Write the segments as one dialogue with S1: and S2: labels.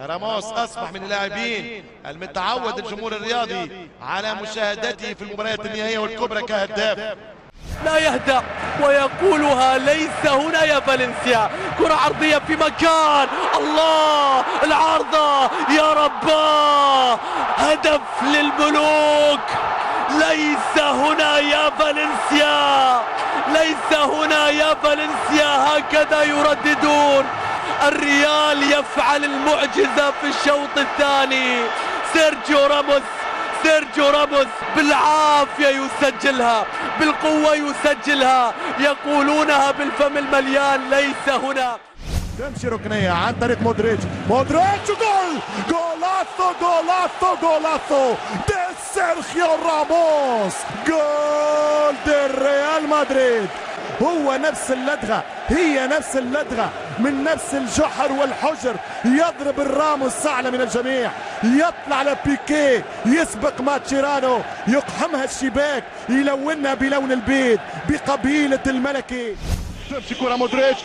S1: راموس أصبح من اللاعبين المتعود الجمهور الرياضي على مشاهدته في المباريات النهائية والكبرى كهداف.
S2: لا يهدأ ويقولها ليس هنا يا فالنسيا. كرة عرضية في مكان، الله العارضة يا رباه، هدف للملوك. ليس هنا يا فالنسيا، ليس هنا يا فالنسيا، هكذا يرددون. الريال يفعل المعجزة في الشوط الثاني. سيرجيو راموس بالعافية يسجلها، بالقوة يسجلها، يقولونها بالفم المليان ليس هنا.
S3: تمشي ركنية عن طريق مودريتش وجول، جولاتو دي سيرخيو راموس، جول دي ريال مدريد. هو نفس اللدغة، هي نفس اللدغة من نفس الجحر والحجر. يضرب الراموس أعلى من الجميع، يطلع لبيكي، يسبق ماتشيرانو، يقحمها الشباك، يلونها بلون البيض بقبيلة الملكي. تمشي كرة مودريتش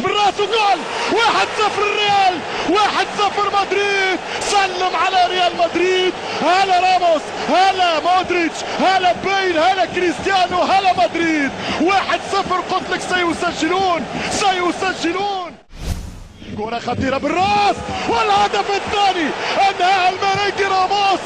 S3: بالراس وجول. 1-0 الريال، 1-0 مدريد. سلم على ريال مدريد. هلا راموس، هلا مودريتش، هلا بيل، هلا كريستيانو، هلا مدريد. 1-0. قلت لك سيسجلون. كرة خطيرة بالراس والهدف الثاني. انهاء المرنجي راموس.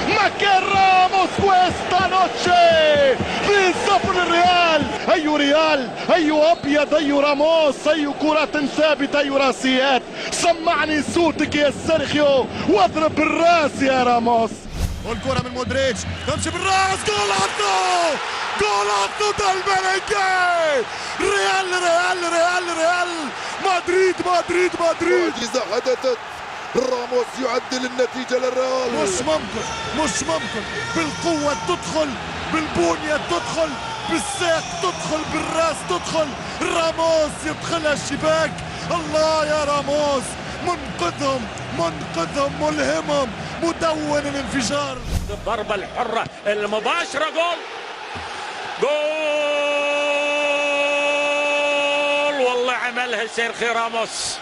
S3: مكان راموس ويستا نوتشي. 2-0 للريال. اي ريال، اي ابيض، اي راموس، اي كرة ثابتة، اي راسيات. سمعني صوتك يا سيرخيو واضرب بالراس يا راموس. والكرة من مودريتش تمشي بالراس، جولاتو ده الملكي. ريال مدريد.
S4: معجزة حدثت. راموس يعدل النتيجة للريال.
S3: مش ممكن. بالقوة تدخل، بالبنية تدخل، بالساق تدخل، بالراس تدخل. راموس يدخلها الشباك. الله يا راموس، منقذهم، ملهمهم، مدون الانفجار.
S5: الضربة الحرة المباشرة، جول والله عملها سيرخيو راموس،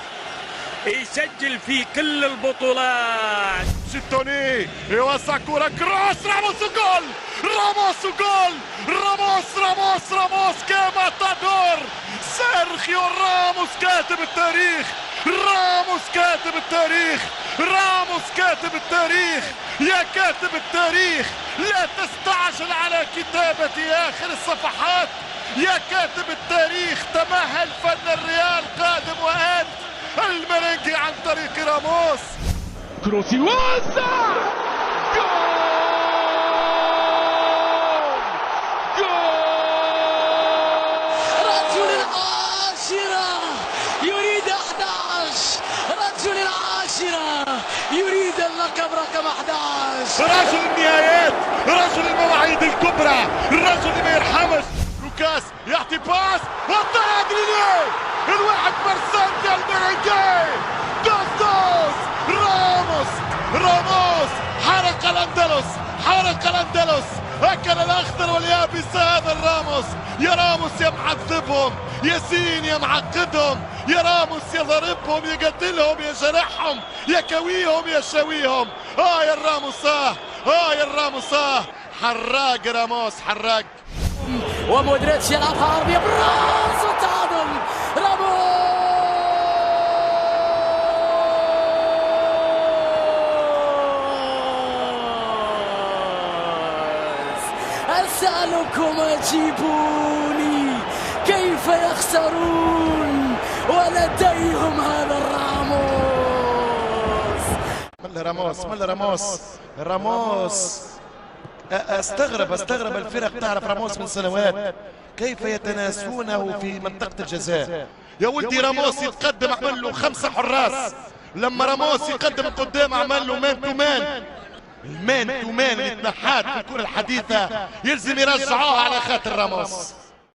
S5: يسجل في كل البطولات.
S3: شتوني يوسع كرة كروس، راموس كما تدور. سيرخيو راموس كاتب التاريخ. يا كاتب التاريخ، لا تستعجل على كتابة آخر الصفحات. يا كاتب التاريخ، تمهل، فن الريال قادم وآت. المرنجي عن طريق راموس. كروسي واسع، جول.
S6: رجل العاشرة يريد 11، رجل العاشرة يريد اللقب رقم 11.
S3: رجل النهايات، رجل المواعيد الكبرى، الرجل اللي ما يرحمش. لوكاس يعطي باس والتعادل ليه. 1% ديال المرنجي. دوس راموس حرق الأندلس، أكل الأخضر واليابس هذا الراموس. يا راموس يا معذبهم، يا سين يا معقدهم، يا راموس يا ضربهم، يا قتلهم، يا جرحهم، يا كويهم، يا شويهم. يا الراموس حراق راموس، حراق.
S6: ومودريتش يلعبها عرضية بالراس والتعادل. راموس أسألكم أجيبوني، كيف يخسرون ولديهم هذا
S1: راموس استغرب الفرق تعرف راموس من سنوات، كيف يتناسونه في منطقة الجزاء.
S3: يا ولدي راموس يتقدم عمل له 5 حراس. لما راموس يقدم قدام عمل له مان تو مان. اللي تنحات في الكرة الحديثة يلزم يرجعوها على خاطر راموس.